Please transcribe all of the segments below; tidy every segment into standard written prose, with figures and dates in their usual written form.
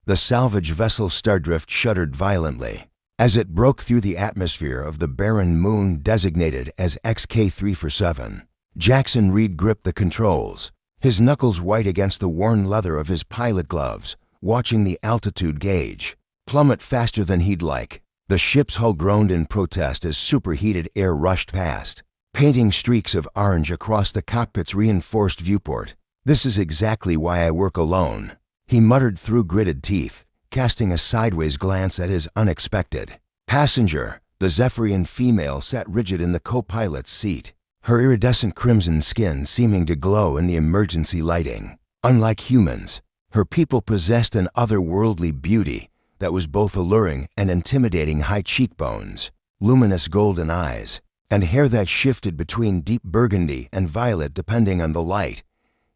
The salvage vessel Stardrift shuddered violently as it broke through the atmosphere of the barren moon designated as XK347. Jackson Reed gripped the controls, his knuckles white against the worn leather of his pilot gloves, watching the altitude gauge plummet faster than he'd like. The ship's hull groaned in protest as superheated air rushed past, painting streaks of orange across the cockpit's reinforced viewport. "This is exactly why I work alone," he muttered through gritted teeth, casting a sideways glance at his unexpected passenger. The Zephyrian female sat rigid in the co-pilot's seat, her iridescent crimson skin seeming to glow in the emergency lighting. Unlike humans, her people possessed an otherworldly beauty that was both alluring and intimidating. High cheekbones, luminous golden eyes, and hair that shifted between deep burgundy and violet depending on the light.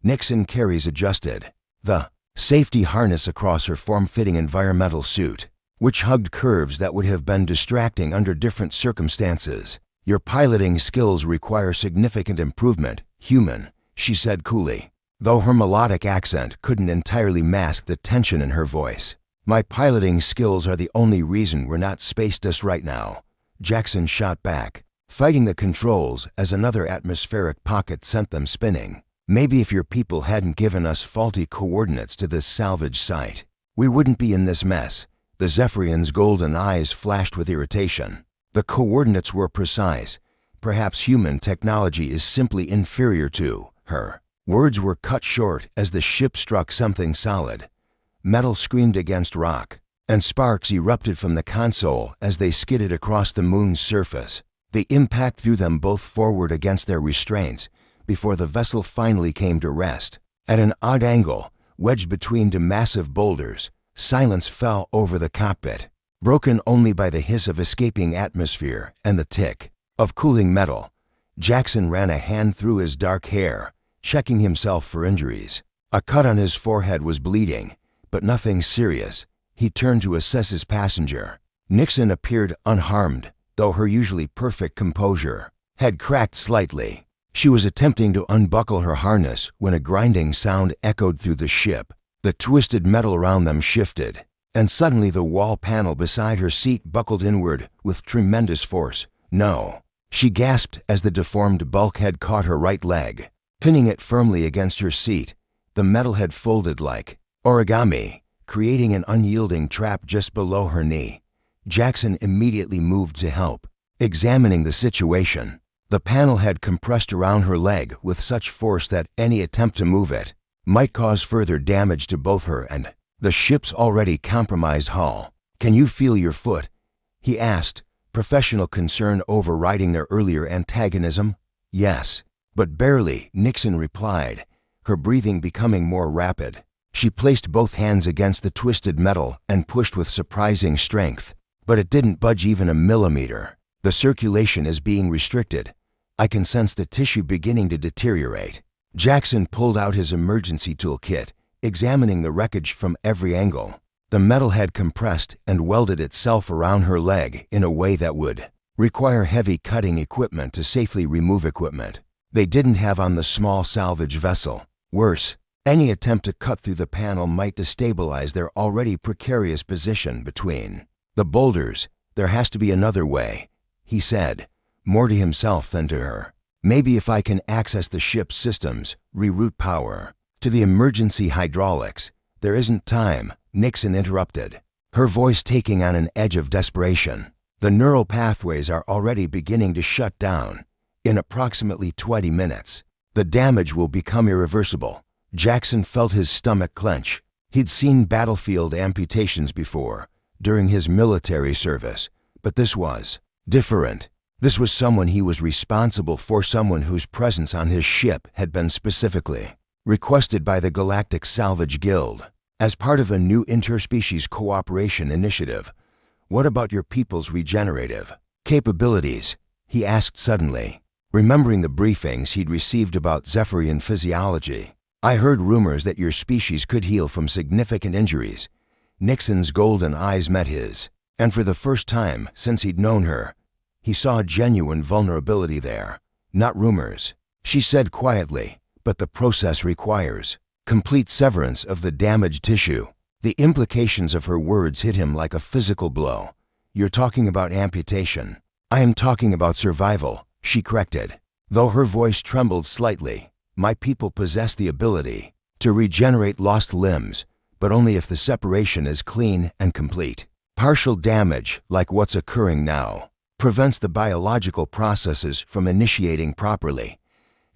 Nixon Carey's adjusted the safety harness across her form-fitting environmental suit, which hugged curves that would have been distracting under different circumstances. "Your piloting skills require significant improvement, human," she said coolly, though her melodic accent couldn't entirely mask the tension in her voice. "My piloting skills are the only reason we're not space dust right now," Jackson shot back, fighting the controls as another atmospheric pocket sent them spinning. "Maybe if your people hadn't given us faulty coordinates to this salvage site, we wouldn't be in this mess." The Zephyrian's golden eyes flashed with irritation. The coordinates were precise. Perhaps human technology is simply inferior to her. Words were cut short as the ship struck something solid. Metal screamed against rock, and sparks erupted from the console as they skidded across the moon's surface. The impact threw them both forward against their restraints before the vessel finally came to rest. At an odd angle, wedged between two massive boulders, silence fell over the cockpit, broken only by the hiss of escaping atmosphere and the tick of cooling metal. Jackson ran a hand through his dark hair, checking himself for injuries. A cut on his forehead was bleeding, but nothing serious. He turned to assess his passenger. Nixon appeared unharmed, though her usually perfect composure had cracked slightly. She was attempting to unbuckle her harness when a grinding sound echoed through the ship. The twisted metal around them shifted, and suddenly the wall panel beside her seat buckled inward with tremendous force. "No," she gasped as the deformed bulkhead caught her right leg, pinning it firmly against her seat. The metal had folded like origami, creating an unyielding trap just below her knee. Jackson immediately moved to help, examining the situation. The panel had compressed around her leg with such force that any attempt to move it might cause further damage to both her and the ship's already compromised hull. "Can you feel your foot?" he asked, professional concern overriding their earlier antagonism. "Yes, but barely," Nixon replied, her breathing becoming more rapid. She placed both hands against the twisted metal and pushed with surprising strength, but it didn't budge even a millimeter. "The circulation is being restricted. I can sense the tissue beginning to deteriorate." Jackson pulled out his emergency toolkit, examining the wreckage from every angle. The metal had compressed and welded itself around her leg in a way that would require heavy cutting equipment to safely remove equipment they didn't have on the small salvage vessel. Worse, any attempt to cut through the panel might destabilize their already precarious position between the boulders. "There has to be another way," he said, more to himself than to her. "Maybe if I can access the ship's systems, reroute power to the emergency hydraulics." "There isn't time," Nixon interrupted, her voice taking on an edge of desperation. "The neural pathways are already beginning to shut down. In approximately 20 minutes, the damage will become irreversible." Jackson felt his stomach clench. He'd seen battlefield amputations before, during his military service, but this was different. This was someone he was responsible for, someone whose presence on his ship had been specifically requested by the Galactic Salvage Guild as part of a new interspecies cooperation initiative. "What about your people's regenerative capabilities?" he asked suddenly, remembering the briefings he'd received about Zephyrian physiology. "I heard rumors that your species could heal from significant injuries." Nixon's golden eyes met his, and for the first time since he'd known her, he saw genuine vulnerability there. "Not rumors," she said quietly, "but the process requires complete severance of the damaged tissue. The implications of her words hit him like a physical blow. "You're talking about amputation." "I am talking about survival," she corrected. Though her voice trembled slightly, "My people possess the ability to regenerate lost limbs, but only if the separation is clean and complete. Partial damage, like what's occurring now, prevents the biological processes from initiating properly."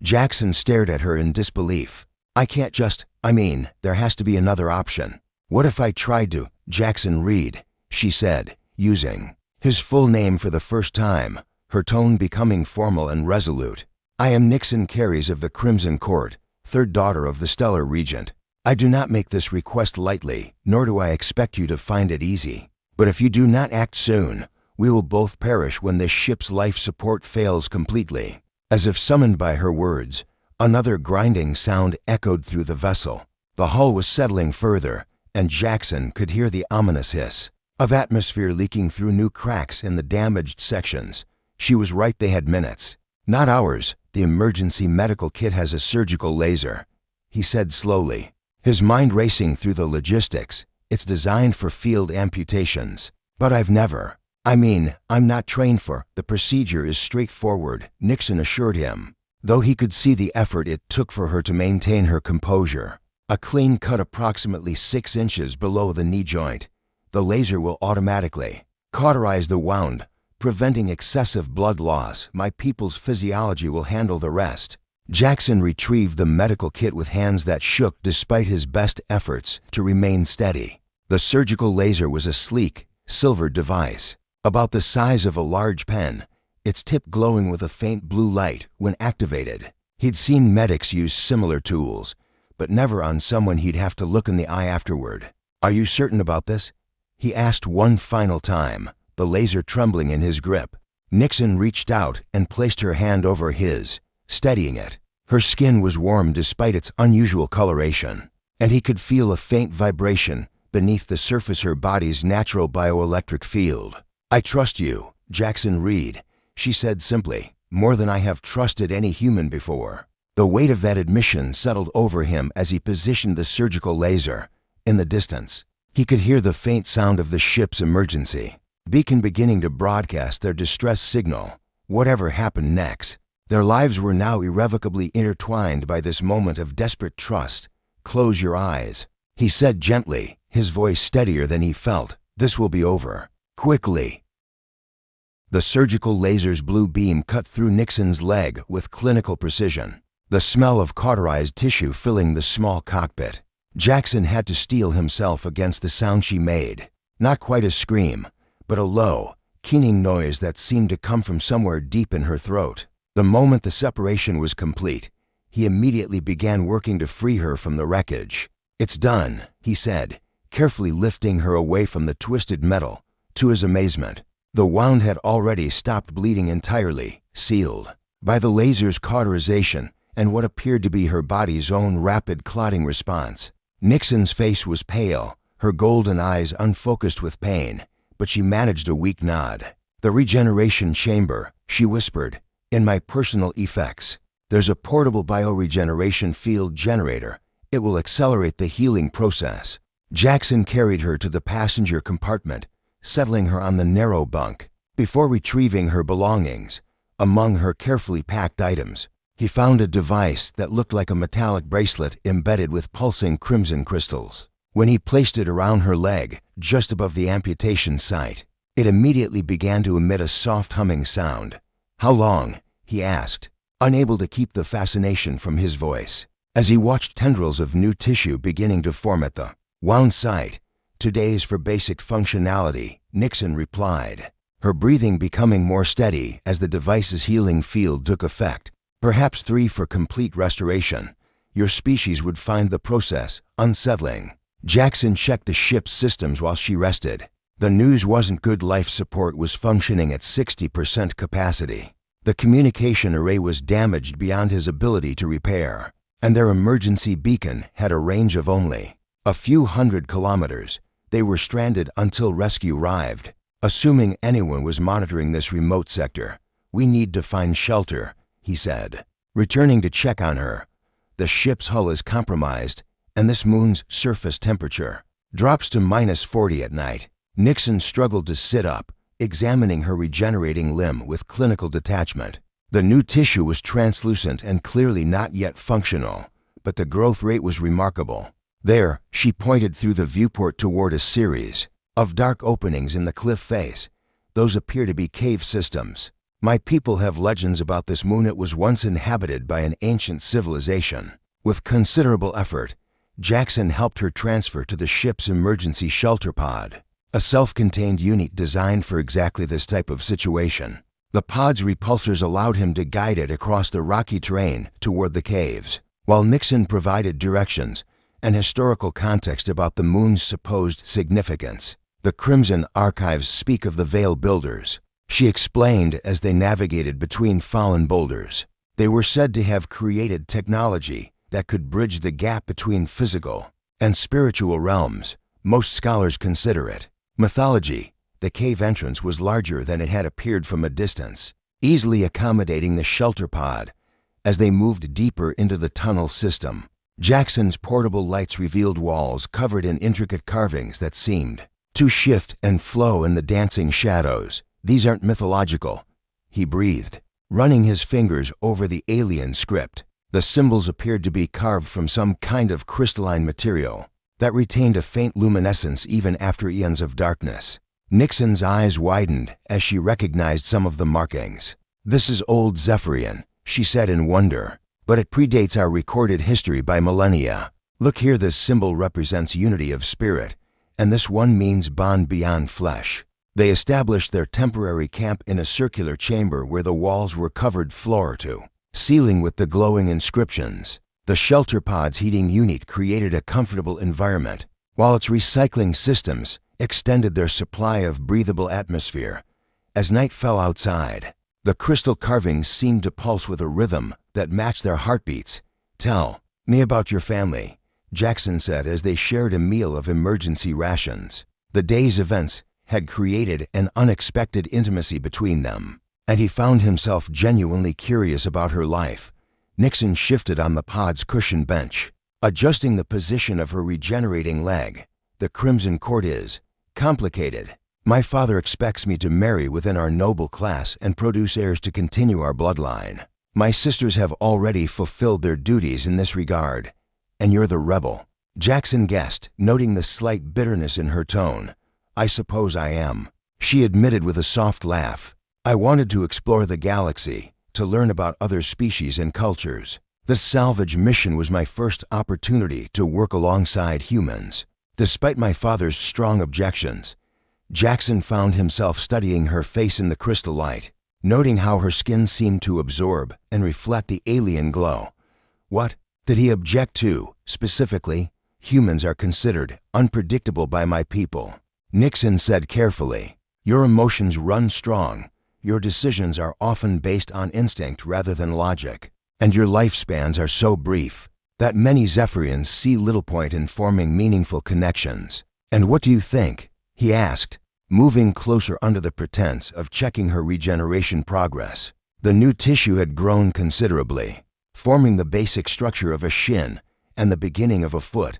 Jackson stared at her in disbelief. "I can't just, there has to be another option." "What if I tried to, Jackson Reed," she said, using his full name for the first time, her tone becoming formal and resolute. "I am Nixon Carries of the Crimson Court, third daughter of the Stellar Regent. I do not make this request lightly, nor do I expect you to find it easy. But if you do not act soon, we will both perish when this ship's life support fails completely." As if summoned by her words, another grinding sound echoed through the vessel. The hull was settling further, and Jackson could hear the ominous hiss of atmosphere leaking through new cracks in the damaged sections. She was right, they had minutes, not hours. "The emergency medical kit has a surgical laser," he said slowly, his mind racing through the logistics. "It's designed for field amputations. But I'm not trained for." "The procedure is straightforward," Nixon assured him, though he could see the effort it took for her to maintain her composure. "A clean cut approximately 6 inches below the knee joint. The laser will automatically cauterize the wound, preventing excessive blood loss. My people's physiology will handle the rest." Jackson retrieved the medical kit with hands that shook despite his best efforts to remain steady. The surgical laser was a sleek, silver device, about the size of a large pen, its tip glowing with a faint blue light when activated. He'd seen medics use similar tools, but never on someone he'd have to look in the eye afterward. "Are you certain about this?" he asked one final time, the laser trembling in his grip. Nixon reached out and placed her hand over his, steadying it. Her skin was warm despite its unusual coloration, and he could feel a faint vibration beneath the surface her body's natural bioelectric field. "I trust you, Jackson Reed," she said simply, "more than I have trusted any human before." The weight of that admission settled over him as he positioned the surgical laser. In the distance, he could hear the faint sound of the ship's emergency beacon beginning to broadcast their distress signal. Whatever happened next, their lives were now irrevocably intertwined by this moment of desperate trust. "Close your eyes," he said gently, his voice steadier than he felt. "This will be over quickly." The surgical laser's blue beam cut through Nixon's leg with clinical precision, the smell of cauterized tissue filling the small cockpit. Jackson had to steel himself against the sound she made. Not quite a scream, but a low, keening noise that seemed to come from somewhere deep in her throat. The moment the separation was complete, he immediately began working to free her from the wreckage. "It's done," he said, carefully lifting her away from the twisted metal. To his amazement, the wound had already stopped bleeding entirely, sealed by the laser's cauterization and what appeared to be her body's own rapid clotting response. Nixon's face was pale, her golden eyes unfocused with pain, but she managed a weak nod. "The regeneration chamber," she whispered, "in my personal effects. There's a portable bioregeneration field generator. It will accelerate the healing process." Jackson carried her to the passenger compartment, settling her on the narrow bunk. Before retrieving her belongings, among her carefully packed items, he found a device that looked like a metallic bracelet embedded with pulsing crimson crystals. When he placed it around her leg, just above the amputation site, it immediately began to emit a soft humming sound. "How long?" he asked, unable to keep the fascination from his voice, as he watched tendrils of new tissue beginning to form at the wound site. "2 days for basic functionality," Nixon replied, her breathing becoming more steady as the device's healing field took effect. "Perhaps 3 for complete restoration. Your species would find the process unsettling." Jackson checked the ship's systems while she rested. The news wasn't good. Life support was functioning at 60% capacity. The communication array was damaged beyond his ability to repair, and their emergency beacon had a range of only a few hundred kilometers. They were stranded until rescue arrived. "Assuming anyone was monitoring this remote sector, we need to find shelter," he said, returning to check on her. "The ship's hull is compromised, and this moon's surface temperature Drops to -40 at night. Nixon struggled to sit up, examining her regenerating limb with clinical detachment. The new tissue was translucent and clearly not yet functional, but the growth rate was remarkable. There, she pointed through the viewport toward a series of dark openings in the cliff face. Those appear to be cave systems. My people have legends about this moon. It was once inhabited by an ancient civilization. With considerable effort, Jackson helped her transfer to the ship's emergency shelter pod, a self-contained unit designed for exactly this type of situation. The pod's repulsors allowed him to guide it across the rocky terrain toward the caves, while Nixon provided directions and historical context about the moon's supposed significance. The Crimson Archives speak of the Veil Builders, she explained as they navigated between fallen boulders. They were said to have created technology that could bridge the gap between physical and spiritual realms. Most scholars consider it mythology. The cave entrance was larger than it had appeared from a distance, easily accommodating the shelter pod as they moved deeper into the tunnel system. Jackson's portable lights revealed walls covered in intricate carvings that seemed to shift and flow in the dancing shadows. These aren't mythological, he breathed, running his fingers over the alien script. The symbols appeared to be carved from some kind of crystalline material that retained a faint luminescence even after eons of darkness. Nixon's eyes widened as she recognized some of the markings. This is old Zephyrian, she said in wonder, but it predates our recorded history by millennia. Look here, this symbol represents unity of spirit, and this one means bond beyond flesh. They established their temporary camp in a circular chamber where the walls were covered floor to ceiling with the glowing inscriptions. The shelter pod's heating unit created a comfortable environment, while its recycling systems extended their supply of breathable atmosphere. As night fell outside, the crystal carvings seemed to pulse with a rhythm that matched their heartbeats. Tell me about your family, Jackson said as they shared a meal of emergency rations. The day's events had created an unexpected intimacy between them, and he found himself genuinely curious about her life. Nixon shifted on the pod's cushioned bench, adjusting the position of her regenerating leg. The Crimson Court is complicated. My father expects me to marry within our noble class and produce heirs to continue our bloodline. My sisters have already fulfilled their duties in this regard, and you're the rebel. Jackson guessed, noting the slight bitterness in her tone. I suppose I am, she admitted with a soft laugh. I wanted to explore the galaxy, to learn about other species and cultures. This salvage mission was my first opportunity to work alongside humans. Despite my father's strong objections, Jackson found himself studying her face in the crystal light, noting how her skin seemed to absorb and reflect the alien glow. What did he object to, specifically? Humans are considered unpredictable by my people, Nixon said carefully. Your emotions run strong. Your decisions are often based on instinct rather than logic, and your lifespans are so brief that many Zephyrians see little point in forming meaningful connections. And what do you think? He asked, moving closer under the pretense of checking her regeneration progress. The new tissue had grown considerably, forming the basic structure of a shin and the beginning of a foot.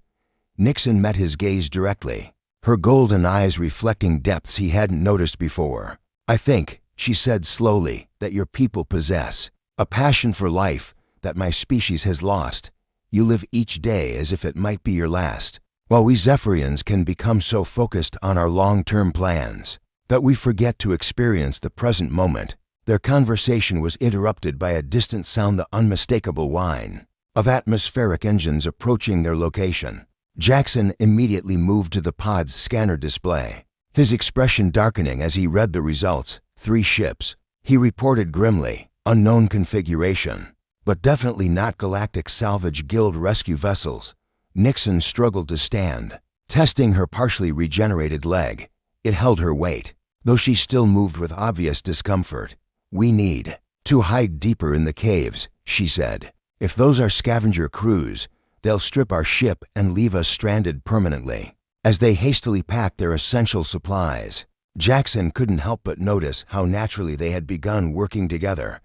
Nixon met his gaze directly, her golden eyes reflecting depths he hadn't noticed before. I think, she said slowly, that your people possess a passion for life that my species has lost. You live each day as if it might be your last, while we Zephyrians can become so focused on our long-term plans that we forget to experience the present moment. Their conversation was interrupted by a distant sound, the unmistakable whine of atmospheric engines approaching their location. Jackson immediately moved to the pod's scanner display, his expression darkening as he read the results. 3 ships, he reported grimly. Unknown configuration, but definitely not Galactic Salvage Guild rescue vessels. Nixon struggled to stand, testing her partially regenerated leg. It held her weight, though she still moved with obvious discomfort. We need to hide deeper in the caves, she said. If those are scavenger crews, they'll strip our ship and leave us stranded permanently. As they hastily packed their essential supplies, Jackson couldn't help but notice how naturally they had begun working together.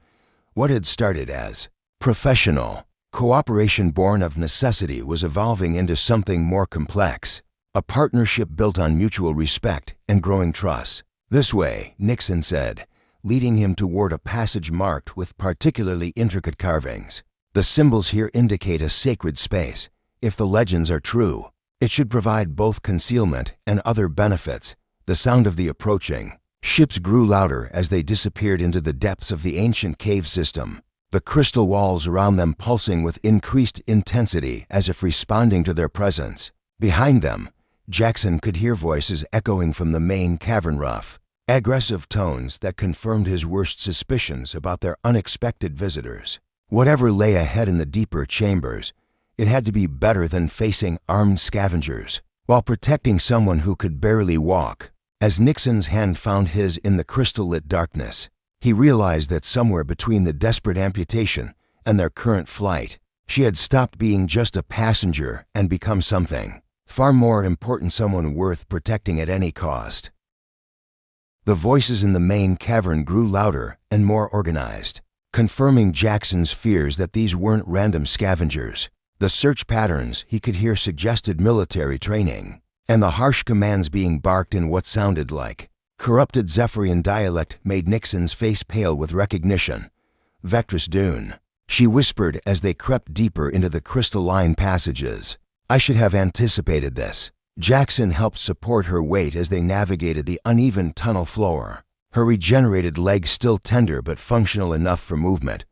What had started as professional cooperation born of necessity was evolving into something more complex, a partnership built on mutual respect and growing trust. This way, Nixon said, leading him toward a passage marked with particularly intricate carvings. The symbols here indicate a sacred space. If the legends are true, it should provide both concealment and other benefits. The sound of the approaching ships grew louder as they disappeared into the depths of the ancient cave system, the crystal walls around them pulsing with increased intensity as if responding to their presence. Behind them, Jackson could hear voices echoing from the main cavern roof, aggressive tones that confirmed his worst suspicions about their unexpected visitors. Whatever lay ahead in the deeper chambers, it had to be better than facing armed scavengers while protecting someone who could barely walk. As Nixon's hand found his in the crystal-lit darkness, he realized that somewhere between the desperate amputation and their current flight, she had stopped being just a passenger and become something far more important, someone worth protecting at any cost. The voices in the main cavern grew louder and more organized, confirming Jackson's fears that these weren't random scavengers. The search patterns he could hear suggested military training, and the harsh commands being barked in what sounded like corrupted Zephyrian dialect made Nixon's face pale with recognition. "Vectress Dune," she whispered as they crept deeper into the crystalline passages. "I should have anticipated this." Jackson helped support her weight as they navigated the uneven tunnel floor, her regenerated legs still tender but functional enough for movement.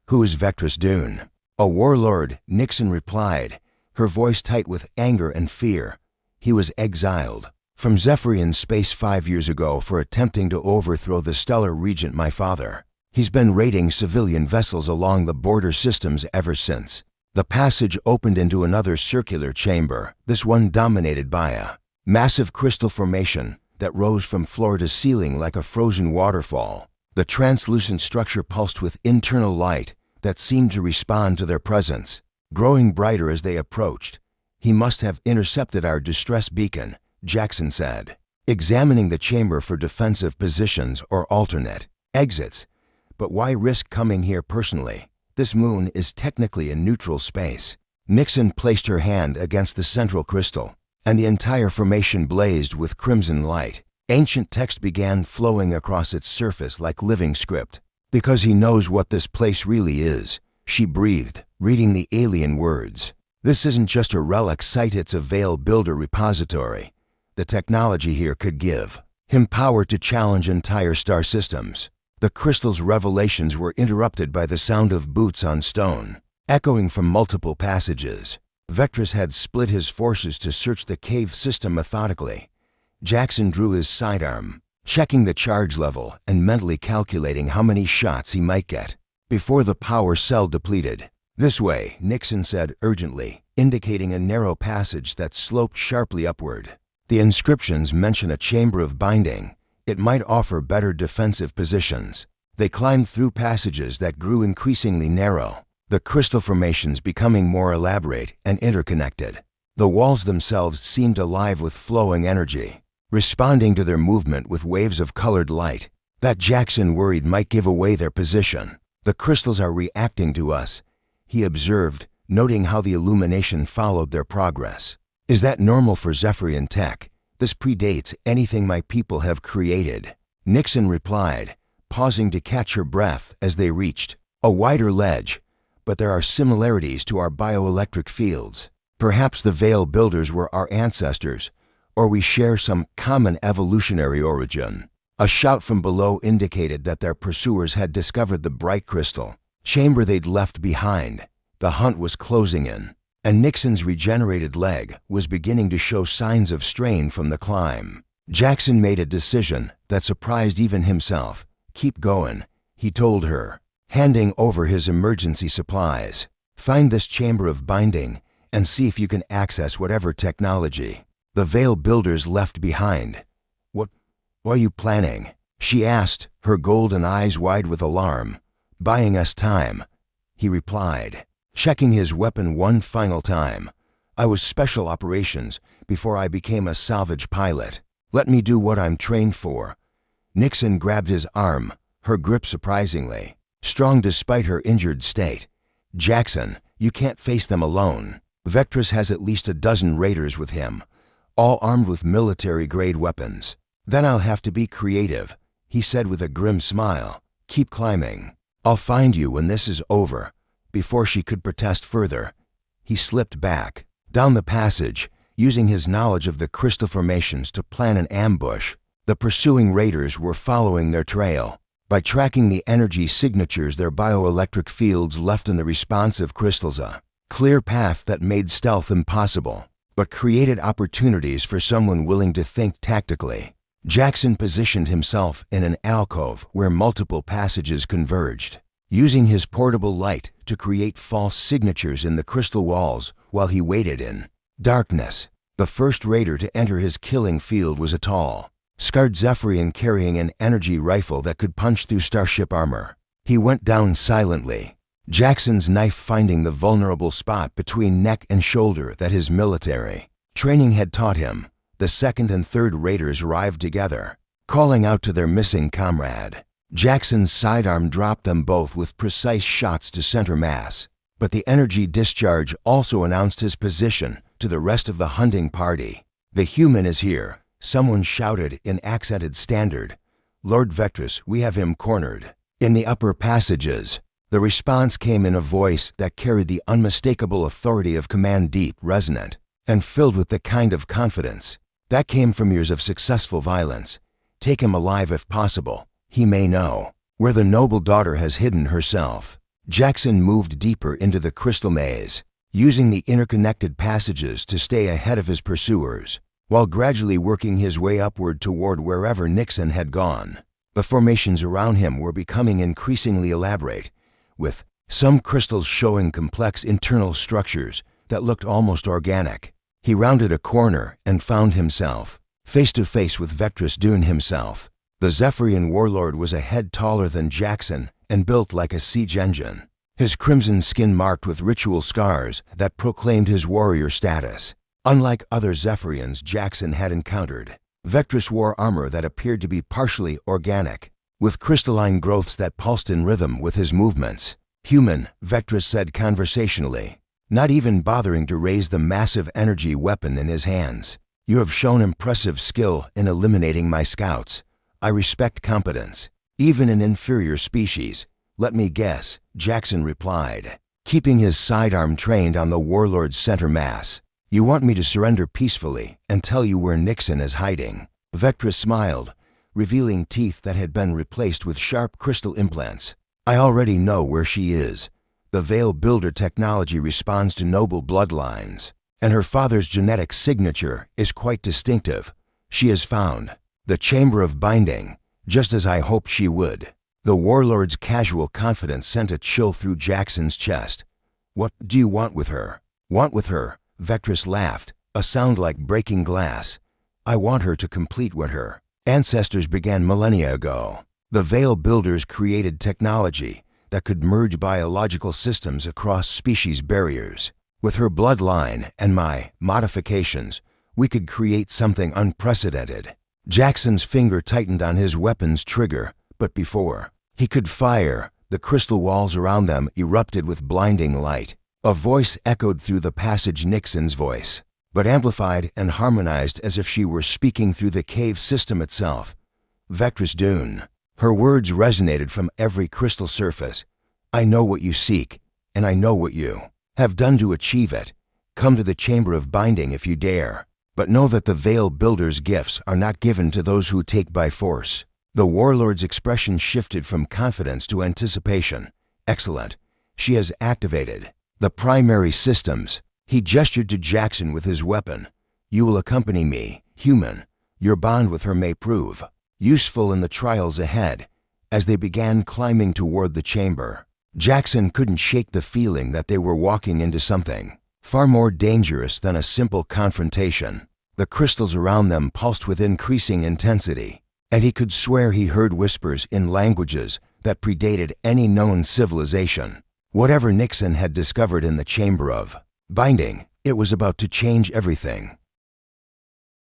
"Who is Vectress Dune?" "A warlord," Nixon replied, her voice tight with anger and fear. "He was exiled from Zephyrian space 5 years ago for attempting to overthrow the stellar regent, my father. He's been raiding civilian vessels along the border systems ever since." The passage opened into another circular chamber, this one dominated by a massive crystal formation that rose from floor to ceiling like a frozen waterfall. The translucent structure pulsed with internal light that seemed to respond to their presence, growing brighter as they approached. "He must have intercepted our distress beacon," Jackson said, examining the chamber for defensive positions or alternate exits. "But why risk coming here personally? This moon is technically a neutral space." Nixon placed her hand against the central crystal, and the entire formation blazed with crimson light. Ancient text began flowing across its surface like living script. "Because he knows what this place really is," she breathed, reading the alien words. "This isn't just a relic site, it's a Veil Builder repository. The technology here could give him power to challenge entire star systems." The crystal's revelations were interrupted by the sound of boots on stone, echoing from multiple passages. Vectress had split his forces to search the cave system methodically. Jackson drew his sidearm, checking the charge level and mentally calculating how many shots he might get before the power cell depleted. "This way," Nixon said urgently, indicating a narrow passage that sloped sharply upward. "The inscriptions mention a chamber of binding. It might offer better defensive positions." They climbed through passages that grew increasingly narrow, the crystal formations becoming more elaborate and interconnected. The walls themselves seemed alive with flowing energy, responding to their movement with waves of colored light that Jackson worried might give away their position. "The crystals are reacting to us," he observed, noting how the illumination followed their progress. "Is that normal for Zephyrian tech? This predates anything my people have created." Nixon replied, pausing to catch her breath as they reached a wider ledge. "But there are similarities to our bioelectric fields. Perhaps the Veil Builders were our ancestors, or we share some common evolutionary origin." A shout from below indicated that their pursuers had discovered the bright crystal chamber they'd left behind. The hunt was closing in, and Nixon's regenerated leg was beginning to show signs of strain from the climb. Jackson made a decision that surprised even himself. "Keep going," he told her, handing over his emergency supplies. "Find this chamber of binding and see if you can access whatever technology the Veil Builders left behind." What are you planning?" she asked, her golden eyes wide with alarm. "Buying us time," he replied, checking his weapon one final time. "I was special operations before I became a salvage pilot. Let me do what I'm trained for." Nixon grabbed his arm, her grip surprisingly strong despite her injured state. "Jackson, you can't face them alone. Vectress has at least a dozen raiders with him, all armed with military-grade weapons. Then I'll have to be creative, he said with a grim smile. Keep climbing. I'll find you when this is over. Before she could protest further, he slipped back down the passage, using his knowledge of the crystal formations to plan an ambush. The pursuing raiders were following their trail. By tracking the energy signatures their bioelectric fields left in the responsive crystals, a clear path that made stealth impossible, but created opportunities for someone willing to think tactically. Jackson positioned himself in an alcove where multiple passages converged, using his portable light to create false signatures in the crystal walls while he waited in darkness. The first raider to enter his killing field was a tall, scarred Zephyrian carrying an energy rifle that could punch through starship armor. He went down silently, Jackson's knife finding the vulnerable spot between neck and shoulder that his military training had taught him. The second and third raiders arrived together, calling out to their missing comrade. Jackson's sidearm dropped them both with precise shots to center mass, but the energy discharge also announced his position to the rest of the hunting party. The human is here, someone shouted in accented standard. Lord Vectress, we have him cornered. In the upper passages, the response came in a voice that carried the unmistakable authority of command, deep, resonant, and filled with the kind of confidence that came from years of successful violence. Take him alive if possible. He may know where the noble daughter has hidden herself. Jackson moved deeper into the crystal maze, using the interconnected passages to stay ahead of his pursuers, while gradually working his way upward toward wherever Nixon had gone. The formations around him were becoming increasingly elaborate, with some crystals showing complex internal structures that looked almost organic. He rounded a corner and found himself face to face with Vectress Dune himself. The Zephyrian warlord was a head taller than Jackson and built like a siege engine, his crimson skin marked with ritual scars that proclaimed his warrior status. Unlike other Zephyrians Jackson had encountered, Vectress wore armor that appeared to be partially organic, with crystalline growths that pulsed in rhythm with his movements. Human, Vectress said conversationally, not even bothering to raise the massive energy weapon in his hands. You have shown impressive skill in eliminating my scouts. I respect competence, even in inferior species. Let me guess, Jackson replied, keeping his sidearm trained on the warlord's center mass. You want me to surrender peacefully and tell you where Nixon is hiding? Vectress smiled, revealing teeth that had been replaced with sharp crystal implants. I already know where she is. The Veil Builder technology responds to noble bloodlines, and her father's genetic signature is quite distinctive. She has found the Chamber of Binding, just as I hoped she would. The warlord's casual confidence sent a chill through Jackson's chest. What do you want with her? Want with her? Vectress laughed, a sound like breaking glass. I want her to complete what her ancestors began millennia ago. The Veil Builders created technology that could merge biological systems across species barriers. With her bloodline and my modifications, we could create something unprecedented. Jackson's finger tightened on his weapon's trigger, but before he could fire, the crystal walls around them erupted with blinding light. A voice echoed through the passage, Nixon's voice, but amplified and harmonized as if she were speaking through the cave system itself. Vectress Dune. Her words resonated from every crystal surface. I know what you seek, and I know what you have done to achieve it. Come to the Chamber of Binding if you dare, but know that the Veil Builder's gifts are not given to those who take by force. The warlord's expression shifted from confidence to anticipation. Excellent. She has activated the primary systems. He gestured to Jackson with his weapon. You will accompany me, human. Your bond with her may prove useful in the trials ahead. As they began climbing toward the chamber, Jackson couldn't shake the feeling that they were walking into something far more dangerous than a simple confrontation. The crystals around them pulsed with increasing intensity, and he could swear he heard whispers in languages that predated any known civilization. Whatever Nixon had discovered in the Chamber of Binding, it was about to change everything.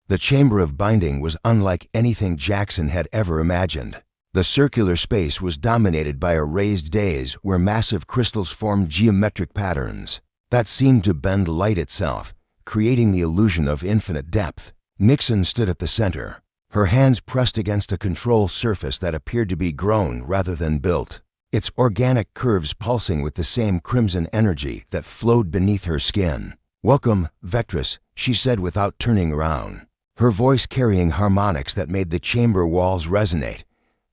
The Chamber of Binding was unlike anything Jackson had ever imagined. The circular space was dominated by a raised dais where massive crystals formed geometric patterns that seemed to bend light itself, creating the illusion of infinite depth. Nixon stood at the center, her hands pressed against a control surface that appeared to be grown rather than built, its organic curves pulsing with the same crimson energy that flowed beneath her skin. "Welcome, Vectress," she said without turning around, her voice carrying harmonics that made the chamber walls resonate.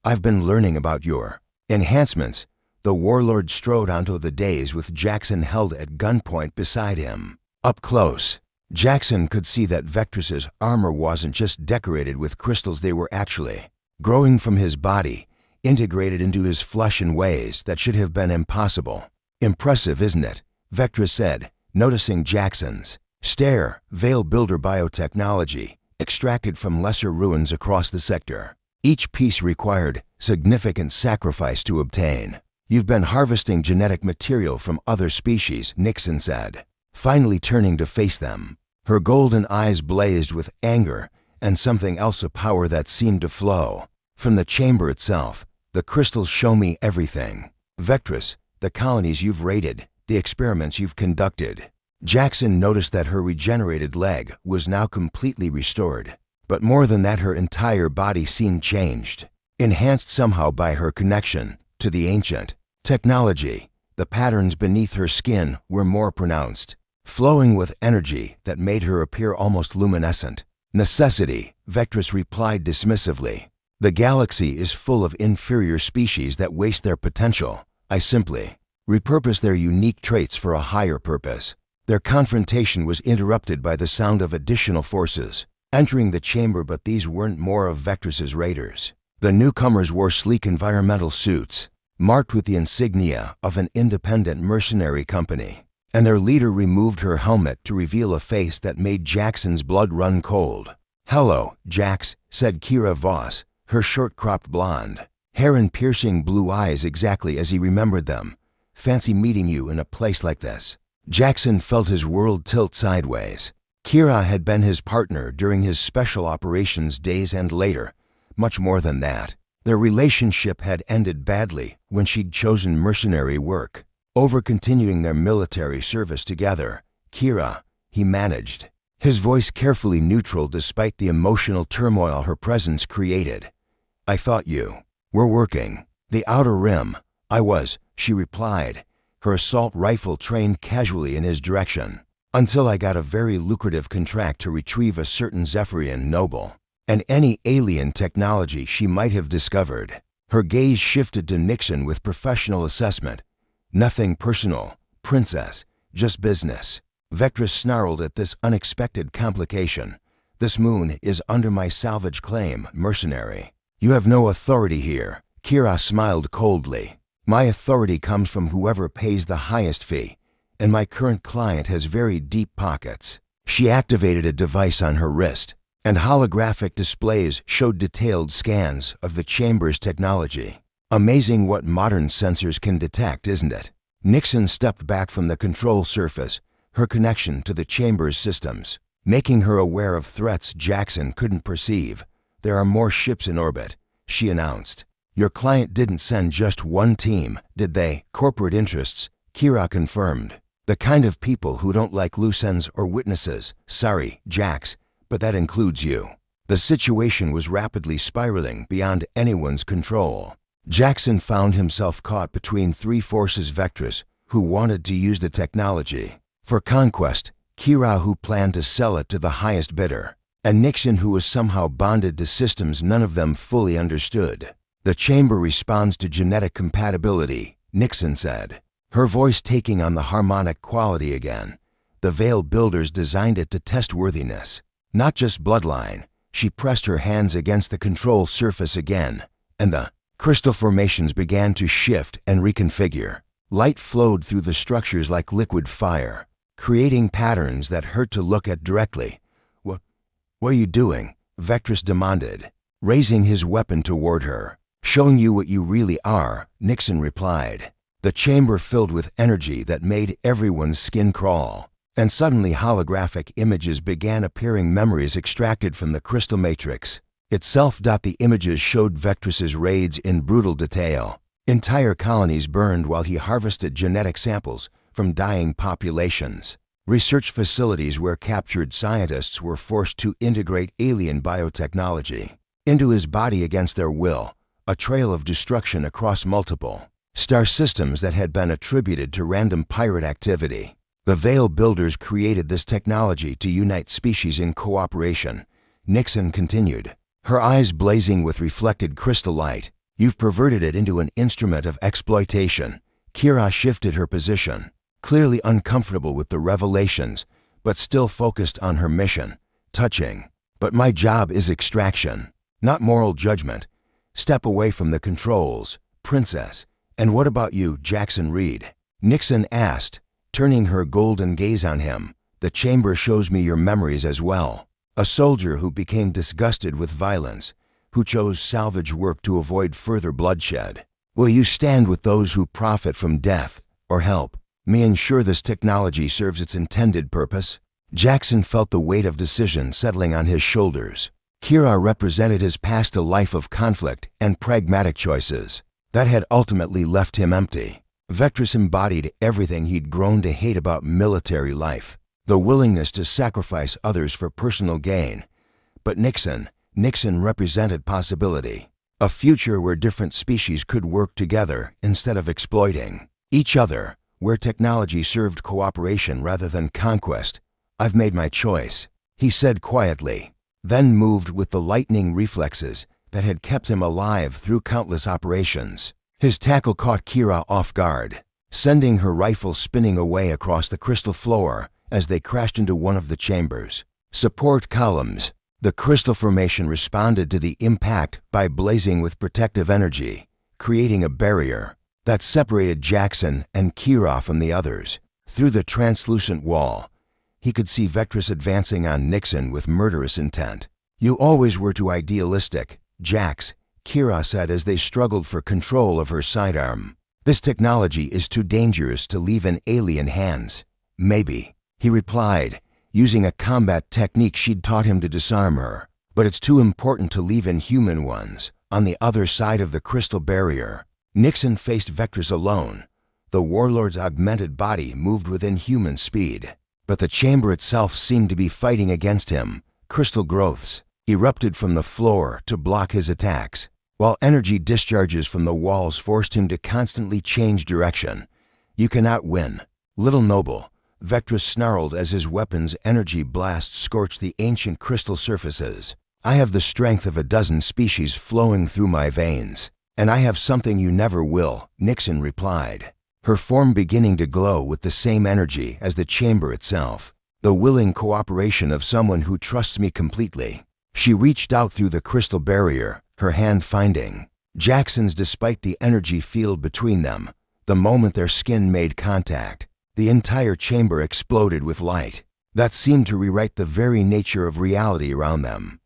"I've been learning about your enhancements." The warlord strode onto the dais with Jackson held at gunpoint beside him. Up close, Jackson could see that Vectress's armor wasn't just decorated with crystals, they were actually growing from his body, integrated into his flesh in ways that should have been impossible. "Impressive, isn't it?" Vectress said, noticing Jackson's stare. "Veil Builder biotechnology, extracted from lesser ruins across the sector. Each piece required significant sacrifice to obtain." "You've been harvesting genetic material from other species," Nixon said, finally turning to face them. Her golden eyes blazed with anger and something else, a power that seemed to flow from the chamber itself. "The crystals show me everything, Vectress, the colonies you've raided, the experiments you've conducted." Jackson noticed that her regenerated leg was now completely restored. But more than that, her entire body seemed changed, enhanced somehow by her connection to the ancient technology. The patterns beneath her skin were more pronounced, flowing with energy that made her appear almost luminescent. "Necessity," Vectress replied dismissively. "The galaxy is full of inferior species that waste their potential. I simply repurpose their unique traits for a higher purpose." Their confrontation was interrupted by the sound of additional forces entering the chamber, but these weren't more of Vectress's raiders. The newcomers wore sleek environmental suits, marked with the insignia of an independent mercenary company, and their leader removed her helmet to reveal a face that made Jackson's blood run cold. "Hello, Jax," said Kira Voss, her short-cropped blonde hair and piercing blue eyes exactly as he remembered them. "Fancy meeting you in a place like this." Jackson felt his world tilt sideways. Kira had been his partner during his special operations days and later, much more than that. Their relationship had ended badly when she'd chosen mercenary work, over continuing their military service together. "Kira," he managed, his voice carefully neutral despite the emotional turmoil her presence created. "I thought you were working the Outer Rim." "I was," she replied, her assault rifle trained casually in his direction, "until I got a very lucrative contract to retrieve a certain Zephyrian noble and any alien technology she might have discovered." Her gaze shifted to Nixon with professional assessment. "Nothing personal, Princess, just business." Vectress snarled at this unexpected complication. "This moon is under my salvage claim, mercenary." "You have no authority here." Kira smiled coldly. "My authority comes from whoever pays the highest fee, and my current client has very deep pockets." She activated a device on her wrist, and holographic displays showed detailed scans of the chamber's technology. "Amazing what modern sensors can detect, isn't it?" Nixon stepped back from the control surface, her connection to the chamber's systems, making her aware of threats Jackson couldn't perceive. "There are more ships in orbit," she announced. "Your client didn't send just one team, did they?" "Corporate interests," Kira confirmed. "The kind of people who don't like loose ends or witnesses." "Sorry, Jax, but that includes you." The situation was rapidly spiraling beyond anyone's control. Jackson found himself caught between three forces: Vectress, who wanted to use the technology for conquest; Kira, who planned to sell it to the highest bidder; and Nixon, who was somehow bonded to systems none of them fully understood. "The chamber responds to genetic compatibility," Nixon said, her voice taking on the harmonic quality again. "The Veil Builders designed it to test worthiness, not just bloodline." She pressed her hands against the control surface again, and the crystal formations began to shift and reconfigure. Light flowed through the structures like liquid fire, creating patterns that hurt to look at directly. What are you doing?" Vectress demanded, raising his weapon toward her. "Showing you what you really are," Nixon replied. The chamber filled with energy that made everyone's skin crawl, and suddenly holographic images began appearing, memories extracted from the crystal matrix itself. The images showed Vectress's raids in brutal detail. Entire colonies burned while he harvested genetic samples from dying populations. research facilities where captured scientists were forced to integrate alien biotechnology into his body against their will, a trail of destruction across multiple star systems that had been attributed to random pirate activity. The Veil Builders created this technology to unite species in cooperation, Nixon continued, her eyes blazing with reflected crystal light. You've perverted it into an instrument of exploitation. Kira shifted her position, clearly uncomfortable with the revelations, but still focused on her mission. Touching. But my job is extraction, not moral judgment. Step away from the controls, princess. And what about you, Jackson Reed? Nixon asked, turning her golden gaze on him. The chamber shows me your memories as well. A soldier who became disgusted with violence, who chose salvage work to avoid further bloodshed. Will you stand with those who profit from death, or help me ensure this technology serves its intended purpose? Jackson felt the weight of decision settling on his shoulders. Kira represented his past a life of conflict and pragmatic choices that had ultimately left him empty. Vectress embodied everything he'd grown to hate about military life, the willingness to sacrifice others for personal gain. But Nixon represented possibility, a future where different species could work together instead of exploiting each other, where technology served cooperation rather than conquest. I've made my choice, he said quietly, then moved with the lightning reflexes that had kept him alive through countless operations. His tackle caught Kira off guard, sending her rifle spinning away across the crystal floor as they crashed into one of the chambers. Support columns. The crystal formation responded to the impact by blazing with protective energy, creating a barrier that separated Jackson and Kira from the others. Through the translucent wall, he could see Vectress advancing on Nixon with murderous intent. You always were too idealistic, Jax, Kira said as they struggled for control of her sidearm. This technology is too dangerous to leave in alien hands. Maybe, he replied, using a combat technique she'd taught him to disarm her. But it's too important to leave in human ones, on the other side of the crystal barrier. Nixon faced Vectress alone. The warlord's augmented body moved within human speed, but the chamber itself seemed to be fighting against him. Crystal growths erupted from the floor to block his attacks, while energy discharges from the walls forced him to constantly change direction. You cannot win, little noble, Vectress snarled as his weapon's energy blasts scorched the ancient crystal surfaces. I have the strength of a dozen species flowing through my veins, and I have something you never will, Nixon replied, her form beginning to glow with the same energy as the chamber itself. The willing cooperation of someone who trusts me completely. She reached out through the crystal barrier, her hand finding Jackson's despite the energy field between them. The moment their skin made contact, the entire chamber exploded with light that seemed to rewrite the very nature of reality around them.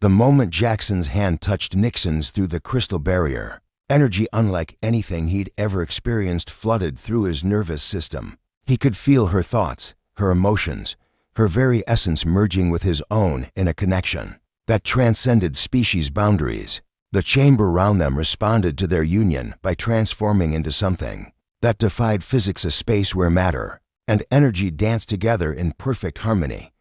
The moment Jackson's hand touched Nixon's through the crystal barrier, energy unlike anything he'd ever experienced flooded through his nervous system. He could feel her thoughts, her emotions, her very essence merging with his own in a connection that transcended species boundaries. The chamber around them responded to their union by transforming into something that defied physics, a space where matter and energy danced together in perfect harmony.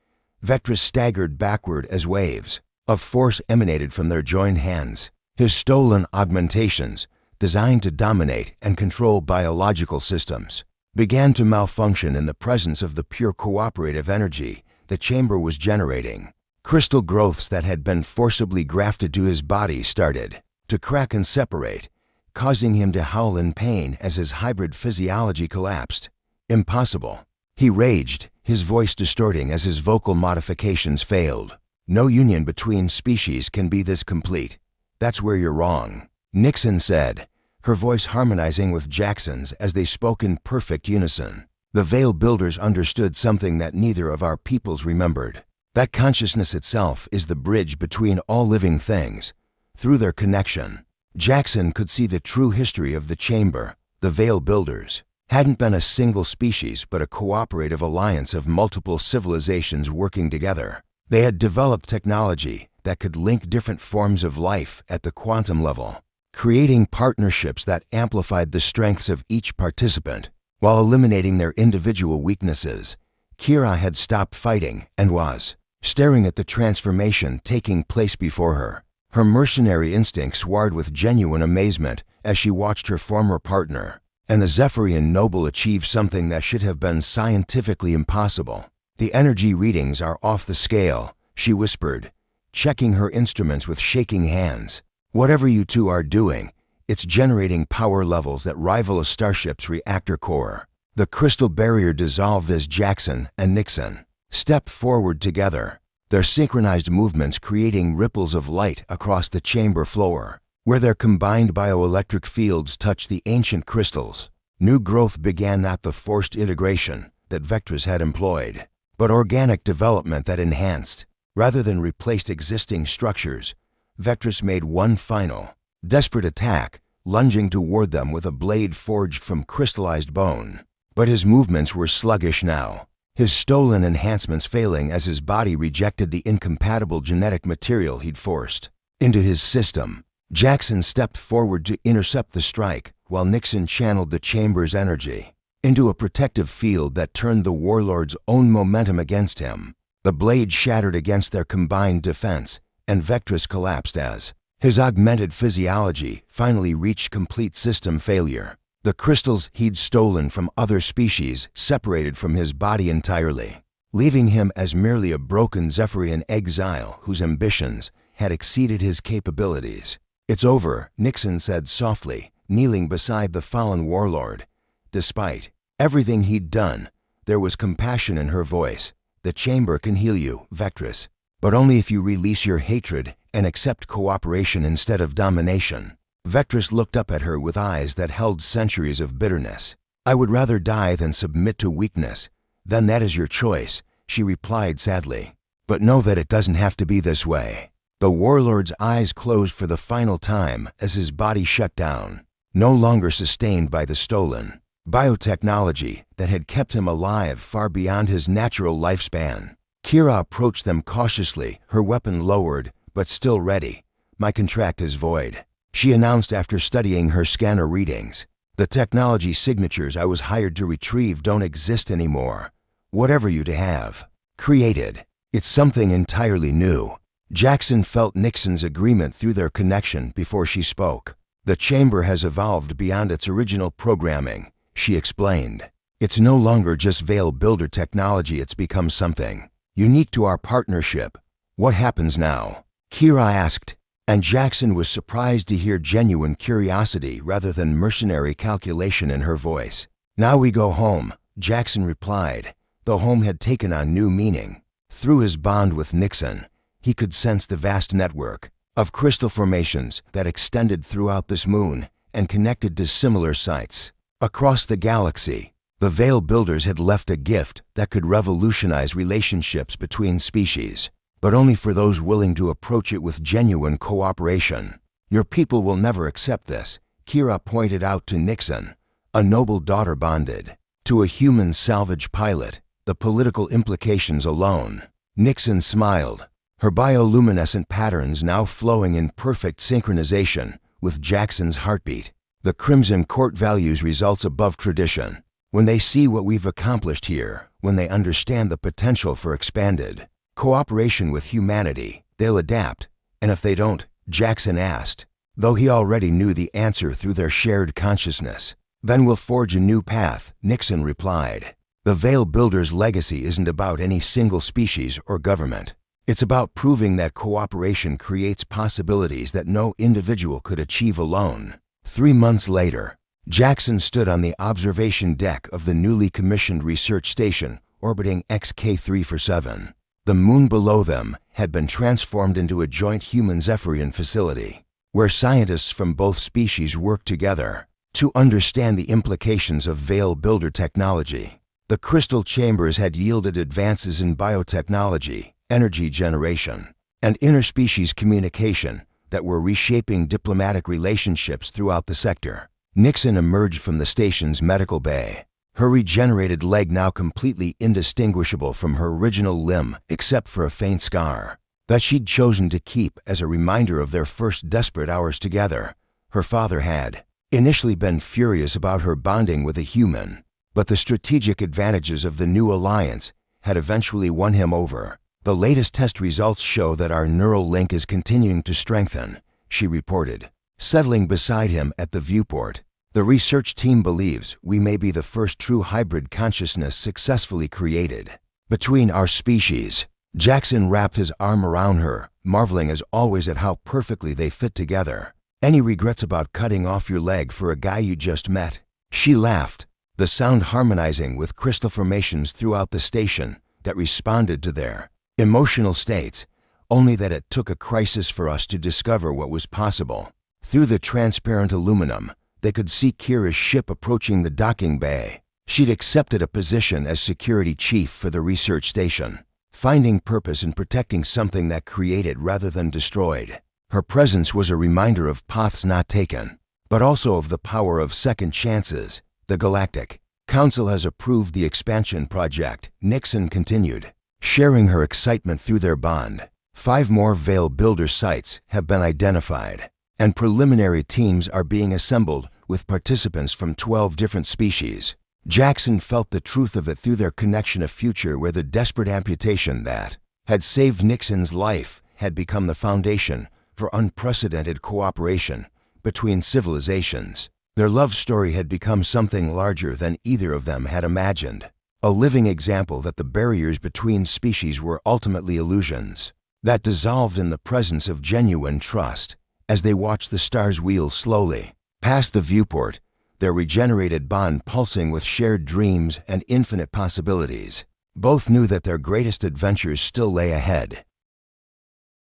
Vectress staggered backward as waves of force emanated from their joined hands. His stolen augmentations, designed to dominate and control biological systems, began to malfunction in the presence of the pure cooperative energy the chamber was generating. Crystal growths that had been forcibly grafted to his body started to crack and separate, causing him to howl in pain as his hybrid physiology collapsed. Impossible, he raged, his voice distorting as his vocal modifications failed. No union between species can be this complete. That's where you're wrong, Nixon said, her voice harmonizing with Jackson's as they spoke in perfect unison. The Veil Builders understood something that neither of our peoples remembered. That consciousness itself is the bridge between all living things. Through their connection, Jackson could see the true history of the chamber. The Veil Builders hadn't been a single species but a cooperative alliance of multiple civilizations working together. They had developed technology that could link different forms of life at the quantum level, creating partnerships that amplified the strengths of each participant. While eliminating their individual weaknesses, Kira had stopped fighting and was staring at the transformation taking place before her. Her mercenary instincts warred with genuine amazement as she watched her former partner and the Zephyrian noble achieve something that should have been scientifically impossible. "The energy readings are off the scale," she whispered, checking her instruments with shaking hands. "Whatever you two are doing, it's generating power levels that rival a starship's reactor core." The crystal barrier dissolved as Jackson and Nixon stepped forward together, their synchronized movements creating ripples of light across the chamber floor. Where their combined bioelectric fields touched the ancient crystals, new growth began, not the forced integration that Vectress had employed, but organic development that enhanced, rather than replaced existing structures. Vectress made one final, desperate attack, lunging toward them with a blade forged from crystallized bone. But his movements were sluggish now, his stolen enhancements failing as his body rejected the incompatible genetic material he'd forced into his system. Jackson stepped forward to intercept the strike, while Nixon channeled the chamber's energy into a protective field that turned the warlord's own momentum against him. The blade shattered against their combined defense, and Vectress collapsed as his augmented physiology finally reached complete system failure. The crystals he'd stolen from other species separated from his body entirely, leaving him as merely a broken Zephyrian exile whose ambitions had exceeded his capabilities. "It's over," Nixon said softly, kneeling beside the fallen warlord. Despite everything he'd done, there was compassion in her voice. "The chamber can heal you, Vectress, but only if you release your hatred and accept cooperation instead of domination." Vectress looked up at her with eyes that held centuries of bitterness. "I would rather die than submit to weakness." "Then that is your choice," she replied sadly. "But know that it doesn't have to be this way." The warlord's eyes closed for the final time as his body shut down, no longer sustained by the stolen biotechnology that had kept him alive far beyond his natural lifespan. Kira approached them cautiously, her weapon lowered, but still ready. "My contract is void," she announced after studying her scanner readings. "The technology signatures I was hired to retrieve don't exist anymore. Whatever you to have created, it's something entirely new." Jackson felt Nixon's agreement through their connection before she spoke. "The chamber has evolved beyond its original programming," she explained. "It's no longer just Veil Builder technology, it's become something unique to our partnership." "What happens now?" Kira asked, and Jackson was surprised to hear genuine curiosity rather than mercenary calculation in her voice. "Now we go home," Jackson replied, though home had taken on new meaning. Through his bond with Nixon, he could sense the vast network of crystal formations that extended throughout this moon and connected to similar sites across the galaxy. The Veil Builders had left a gift that could revolutionize relationships between species, but only for those willing to approach it with genuine cooperation. "Your people will never accept this," Kira pointed out to Nixon. "A noble daughter bonded to a human salvage pilot, the political implications alone." Nixon smiled, her bioluminescent patterns now flowing in perfect synchronization with Jackson's heartbeat. "The Crimson Court values results above tradition. When they see what we've accomplished here, when they understand the potential for expanded cooperation with humanity, they'll adapt. And if they don't?" Jackson asked, though he already knew the answer through their shared consciousness. "Then we'll forge a new path," Nixon replied. "The Veil Builders' legacy isn't about any single species or government. It's about proving that cooperation creates possibilities that no individual could achieve alone." 3 months later, Jackson stood on the observation deck of the newly commissioned research station orbiting XK347. The moon below them had been transformed into a joint human Zephyrian facility, where scientists from both species worked together to understand the implications of Veil Builder technology. The crystal chambers had yielded advances in biotechnology, energy generation, and interspecies communication that were reshaping diplomatic relationships throughout the sector. Nixon emerged from the station's medical bay, her regenerated leg now completely indistinguishable from her original limb except for a faint scar that she'd chosen to keep as a reminder of their first desperate hours together. Her father had initially been furious about her bonding with a human, But the strategic advantages of the new alliance had eventually won him over. "The latest test results show that our neural link is continuing to strengthen," she reported, settling beside him at the viewport. "The research team believes we may be the first true hybrid consciousness successfully created between our species." Jackson wrapped his arm around her, marveling as always at how perfectly they fit together. "Any regrets about cutting off your leg for a guy you just met?" She laughed, the sound harmonizing with crystal formations throughout the station that responded to their emotional states, only that it took a crisis for us to discover what was possible. Through the transparent aluminum, they could see Kira's ship approaching the docking bay. She'd accepted a position as security chief for the research station, finding purpose in protecting something that created rather than destroyed. Her presence was a reminder of paths not taken, but also of the power of second chances. "The Galactic Council has approved the expansion project," Nixon continued, sharing her excitement through their bond. 5 more Veil Builder sites have been identified, and preliminary teams are being assembled with participants from 12 different species. Jackson felt the truth of it through their connection, a future where the desperate amputation that had saved Nixon's life had become the foundation for unprecedented cooperation between civilizations. Their love story had become something larger than either of them had imagined, a living example that the barriers between species were ultimately illusions that dissolved in the presence of genuine trust. As they watched the stars wheel slowly past the viewport, their regenerated bond pulsing with shared dreams and infinite possibilities, both knew that their greatest adventures still lay ahead.